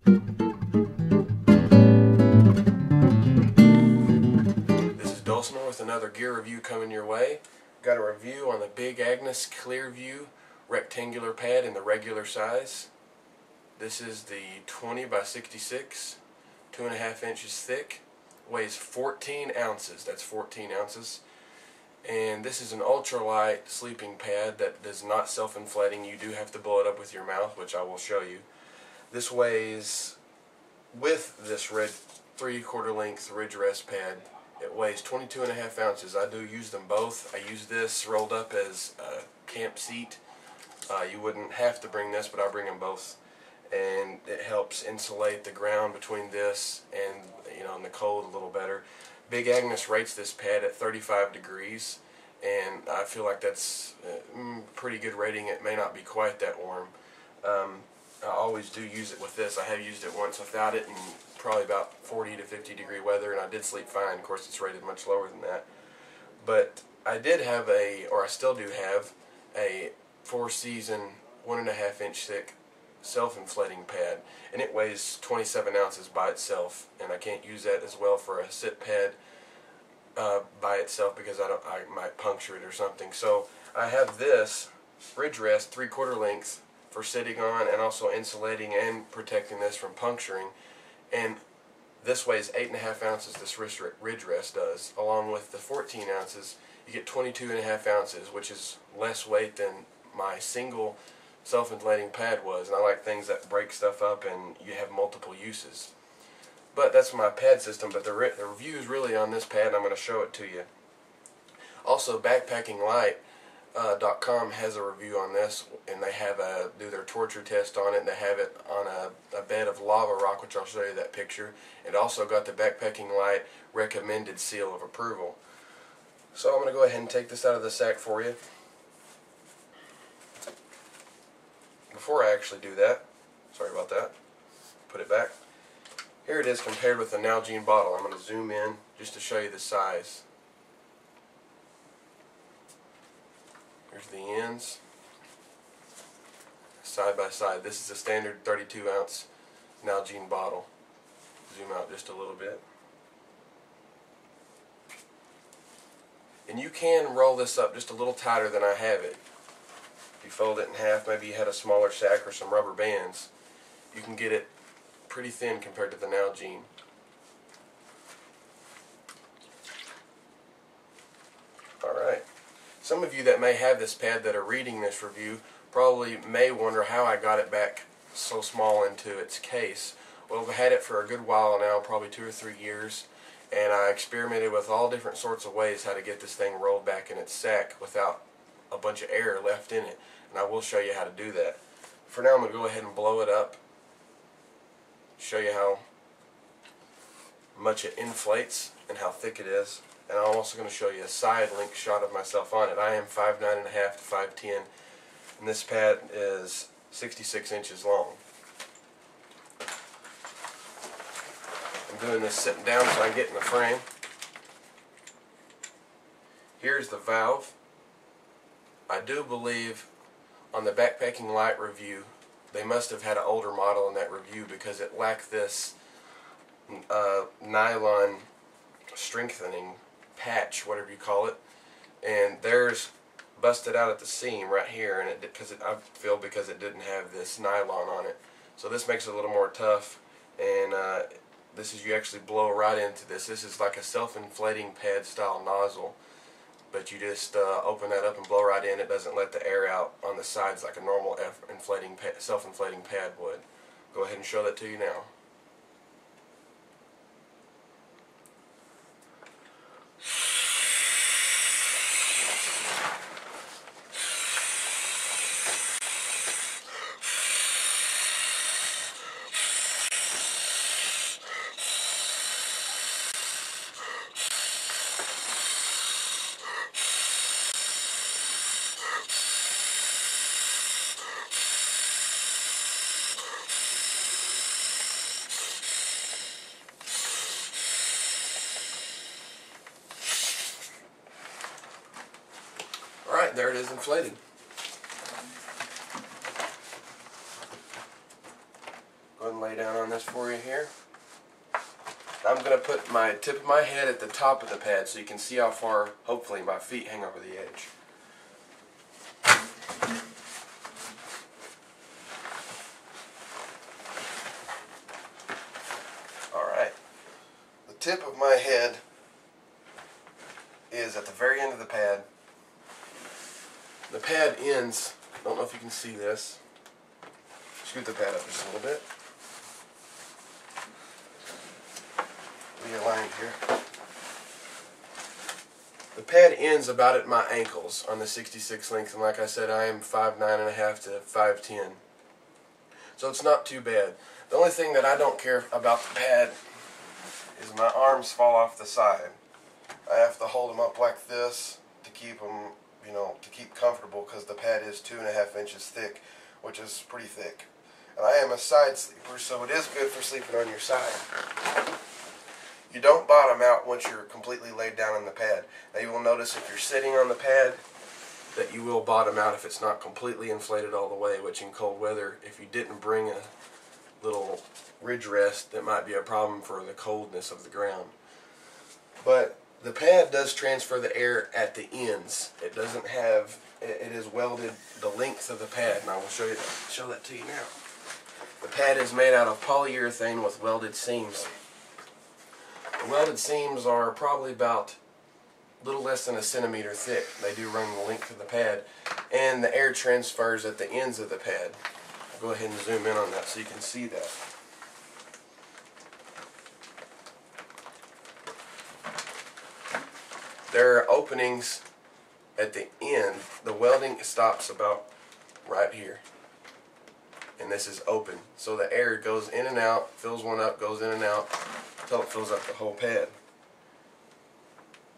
This is Dulcimer with another gear review coming your way. Got a review on the Big Agnes Clearview rectangular pad in the regular size. This is the 20 by 66, 2.5 inches thick, weighs 14 ounces. That's 14 ounces. And this is an ultralight sleeping pad that is not self-inflating. You do have to blow it up with your mouth, which I will show you. This weighs, with this red 3/4 length ridge rest pad, it weighs 22.5 ounces. I do use them both. I use this rolled up as a camp seat. You wouldn't have to bring this, but I bring them both. And it helps insulate the ground between this and, in the cold a little better. Big Agnes rates this pad at 35 degrees, and I feel like that's a pretty good rating. It may not be quite that warm. I always do use it with this. I have used it once without it in probably about 40 to 50 degree weather, and I did sleep fine. Of course, it's rated much lower than that. But I did have or I still do have, a 4-season, 1.5 inch thick self-inflating pad, and it weighs 27 ounces by itself, and I can't use that as well for a sit pad by itself because I might puncture it or something. So I have this ridge rest 3/4 length for sitting on, and also insulating and protecting this from puncturing, and this weighs 8.5 ounces. This ridge rest does, along with the 14 ounces. You get 22.5 ounces, which is less weight than my single self-inflating pad was, and I like things that break stuff up and you have multiple uses. But that's my pad system. But the review is really on this pad, and I'm going to show it to you. Also, backpackinglight.com has a review on this, and they have do their torture test on it, and they have it on a bed of lava rock, which I'll show you that picture. It also got the Backpacking Light recommended seal of approval. So I'm going to go ahead and take this out of the sack for you. Before I actually do that, sorry about that, put it back. Here it is compared with the Nalgene bottle. I'm going to zoom in just to show you the size. Here's the ends, side by side. This is a standard 32 ounce Nalgene bottle. Zoom out just a little bit. And you can roll this up just a little tighter than I have it. If you fold it in half, maybe you had a smaller sack or some rubber bands, you can get it pretty thin compared to the Nalgene. Alright. Some of you that may have this pad that are reading this review probably may wonder how I got it back so small into its case. Well, I've had it for a good while now, probably 2 or 3 years, and I experimented with all different sorts of ways how to get this thing rolled back in its sack without a bunch of air left in it, and I will show you how to do that. For now, I'm going to go ahead and blow it up, show you how much it inflates and how thick it is, and I'm also going to show you a side link shot of myself on it. I am 5'9.5" to 5'10", and this pad is 66 inches long. I'm doing this sitting down so I can get in the frame. Here's the valve. I do believe on the Backpacking Light review they must have had an older model in that review because it lacked this nylon strengthening patch, whatever you call it, and theirs busted out at the seam right here, and I feel because it didn't have this nylon on it. So this makes it a little more tough, and this is, you actually blow right into this. This is like a self-inflating pad style nozzle, but you just open that up and blow right in. It doesn't let the air out on the sides like a normal self-inflating pad would. Go ahead and show that to you now. Alright, there it is inflated. Go ahead and and lay down on this for you here. I'm going to put my tip of my head at the top of the pad so you can see how far, hopefully, my feet hang over the edge. Alright. The tip of my head is at the very end of the pad. The pad ends, I don't know if you can see this. Scoot the pad up just a little bit. Aligned here. The pad ends about at my ankles on the 66 length, and like I said, I am 5'9.5" to 5'10", so it's not too bad. The only thing that I don't care about the pad is my arms fall off the side. I have to hold them up like this to keep them, to keep comfortable, because the pad is 2.5 inches thick, which is pretty thick. And I am a side sleeper, so it is good for sleeping on your side. You don't bottom out once you're completely laid down on the pad. Now you will notice if you're sitting on the pad that you will bottom out if it's not completely inflated all the way, which in cold weather, if you didn't bring a little ridge rest, that might be a problem for the coldness of the ground. But the pad does transfer the air at the ends. It doesn't have, it is welded the length of the pad, and I will show that to you now. The pad is made out of polyurethane with welded seams. The welded seams are probably about a little less than a centimeter thick. They do run the length of the pad, and the air transfers at the ends of the pad. I'll go ahead and zoom in on that so you can see that. There are openings at the end. The welding stops about right here, and this is open, so the air goes in and out, fills one up, goes in and out, until it fills up the whole pad.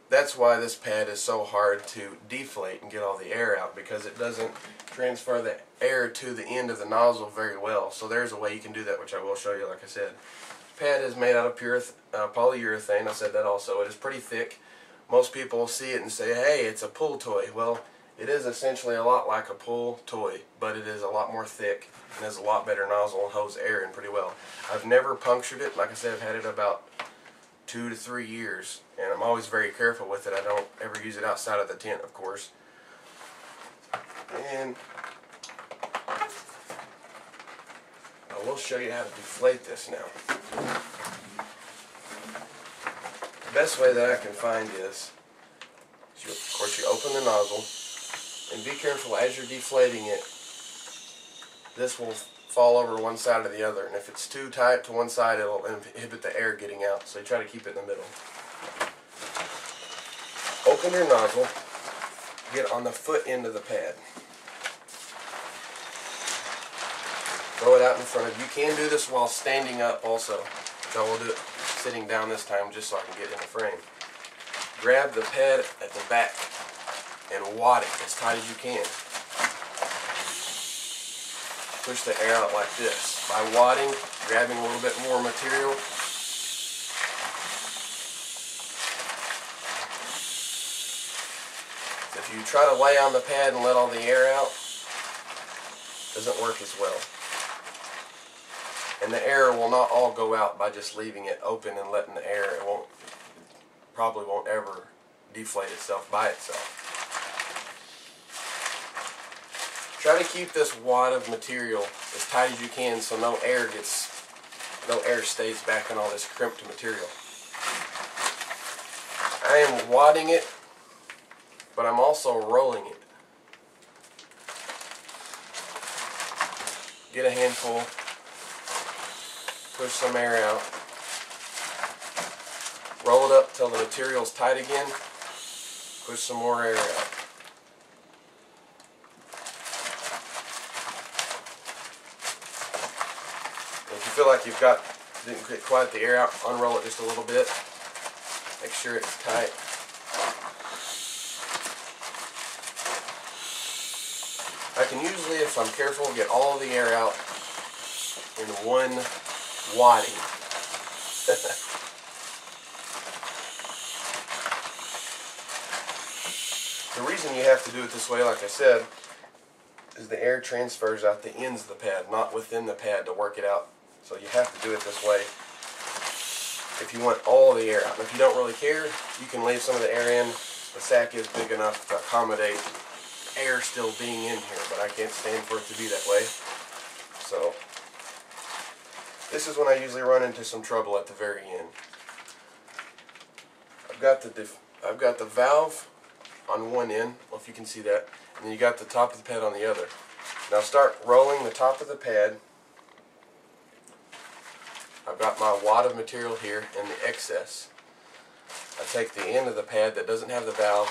That's why this pad is so hard to deflate and get all the air out, because it doesn't transfer the air to the end of the nozzle very well. So there's a way you can do that, which I will show you, like I said. This pad is made out of pure polyurethane. I said that also. It is pretty thick. Most people see it and say, hey, it's a pull toy. Well, it is essentially a lot like a pull toy, but it is a lot more thick and has a lot better nozzle and holds air in pretty well. I've never punctured it. Like I said, I've had it about 2 to 3 years, and I'm always very careful with it. I don't ever use it outside of the tent, of course. And I will show you how to deflate this now. The best way that I can find is, of course, you open the nozzle, and be careful as you're deflating it. This will fall over one side or the other, and if it's too tight to one side, it'll inhibit the air getting out, so you try to keep it in the middle. Open your nozzle, get on the foot end of the pad. Throw it out in front of you. You can do this while standing up also, so I will do it sitting down this time just so I can get in the frame. Grab the pad at the back and wad it as tight as you can. Push the air out like this. By wadding, grabbing a little bit more material. If you try to lay on the pad and let all the air out, it doesn't work as well. And the air will not all go out by just leaving it open and letting the air, probably won't ever deflate itself by itself. Try to keep this wad of material as tight as you can so no air stays back in all this crimped material. I am wadding it, but I'm also rolling it. Get a handful, push some air out, roll it up till the material's tight again, push some more air out. If you feel like didn't get quite the air out, unroll it just a little bit. Make sure it's tight. I can usually, if I'm careful, get all of the air out in one wadding. The reason you have to do it this way, like I said, is the air transfers out the ends of the pad, not within the pad, to work it out So you have to do it this way if you want all the air out. And if you don't really care, you can leave some of the air in. The sack is big enough to accommodate air still being in here, but I can't stand for it to be that way. So this is when I usually run into some trouble at the very end. I've got the valve on one end, well, if you can see that, and then you got the top of the pad on the other. Now start rolling the top of the pad. I've got my wad of material here and the excess. I take the end of the pad that doesn't have the valve,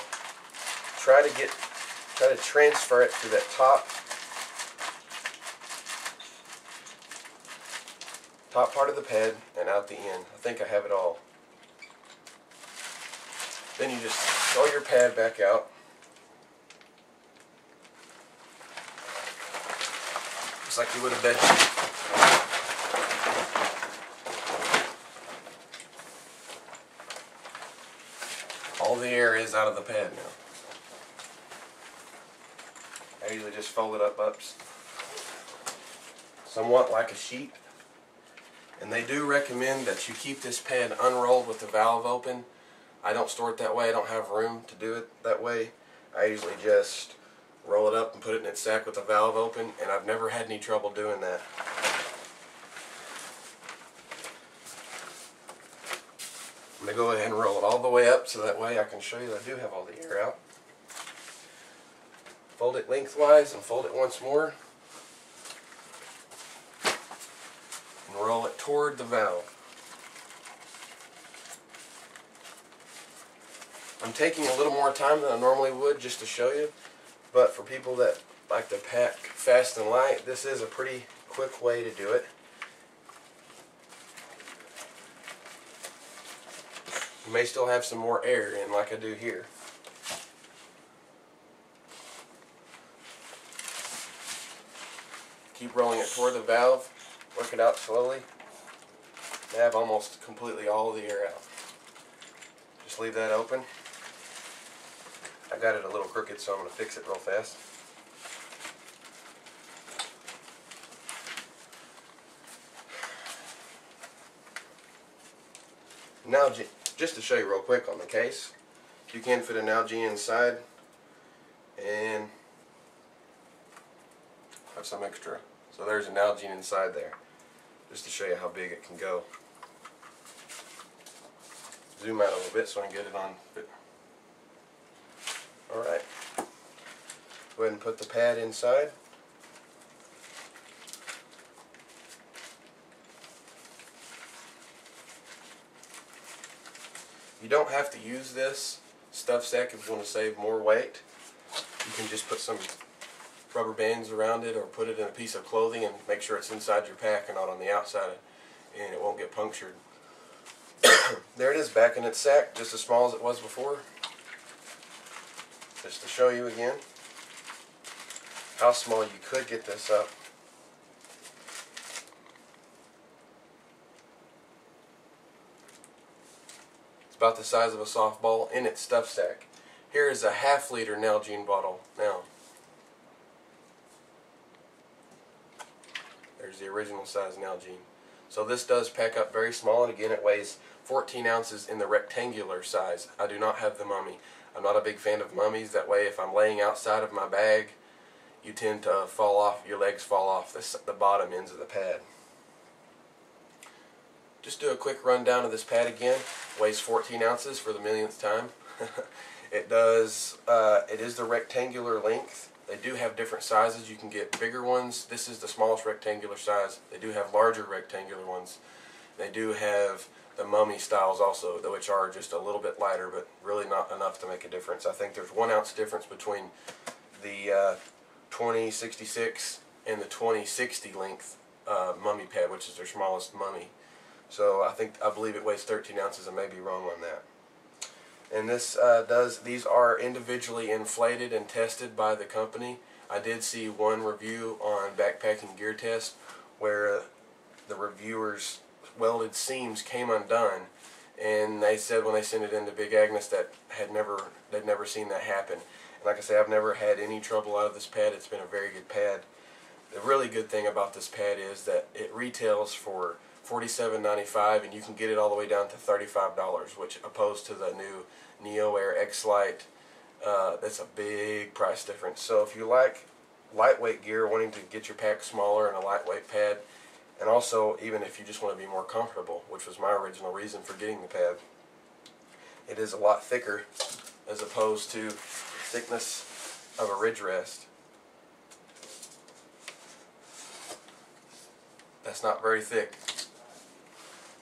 try to transfer it to that top part of the pad and out the end. I think I have it all. Then you just throw your pad back out. Just like you would a bed sheet. All the air is out of the pad now. I usually just fold it up somewhat like a sheet. And they do recommend that you keep this pad unrolled with the valve open. I don't store it that way. I don't have room to do it that way. I usually just roll it up and put it in its sack with the valve open, and I've never had any trouble doing that. I'm going to go ahead and roll it all the way up so that way I can show you that I do have all the air out. Fold it lengthwise and fold it once more. And roll it toward the valve. I'm taking a little more time than I normally would just to show you, but for people that like to pack fast and light, this is a pretty quick way to do it. You may still have some more air in like I do here. Keep rolling it toward the valve, work it out slowly. I have almost completely all the air out. Just leave that open. I got it a little crooked, so I'm going to fix it real fast. Now, just to show you real quick on the case, you can fit an Nalgene inside and have some extra. So there's an Nalgene inside there, just to show you how big it can go. Zoom out a little bit so I can get it on. Alright, go ahead and put the pad inside. You don't have to use this stuff sack if you want to save more weight. You can just put some rubber bands around it or put it in a piece of clothing and make sure it's inside your pack and not on the outside, and it won't get punctured. There it is back in its sack, just as small as it was before. Just to show you again how small you could get this up. It's about the size of a softball in its stuff sack. Here is a half-liter Nalgene bottle now. There's the original size Nalgene. So this does pack up very small, and again it weighs 14 ounces in the rectangular size. I do not have the mummy. I'm not a big fan of mummies. That way if I'm laying outside of my bag, you tend to fall off, your legs fall off the bottom ends of the pad. Just do a quick rundown of this pad again. Weighs 14 ounces for the millionth time. It is the rectangular length. They do have different sizes. You can get bigger ones. This is the smallest rectangular size. They do have larger rectangular ones. They do have the mummy styles also, which are just a little bit lighter, but really not enough to make a difference. I think there's 1 ounce difference between the 2066 and the 2060 length mummy pad, which is their smallest mummy. So I believe it weighs 13 ounces. I may be wrong on that. And these are individually inflated and tested by the company. I did see one review on Backpacking Gear Test where the reviewers welded seams came undone, and they said when they sent it into Big Agnes that they'd never seen that happen. And like I say, I've never had any trouble out of this pad. It's been a very good pad. The really good thing about this pad is that it retails for $47.95 and you can get it all the way down to $35, which opposed to the new Neo Air X Lite, that's a big price difference. So if you like lightweight gear, wanting to get your pack smaller and a lightweight pad, and also even if you just want to be more comfortable, which was my original reason for getting the pad, it is a lot thicker as opposed to thickness of a ridge rest. That's not very thick.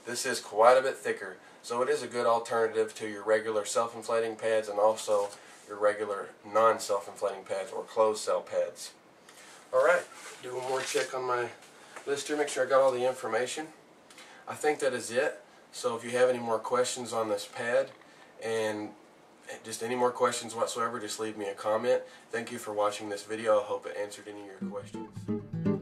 This is quite a bit thicker, so it is a good alternative to your regular self-inflating pads and also your regular non-self-inflating pads or closed cell pads. Alright, do one more check on my list here, make sure I got all the information. I think that is it. So if you have any more questions on this pad and just any more questions whatsoever, just leave me a comment. Thank you for watching this video. I hope it answered any of your questions.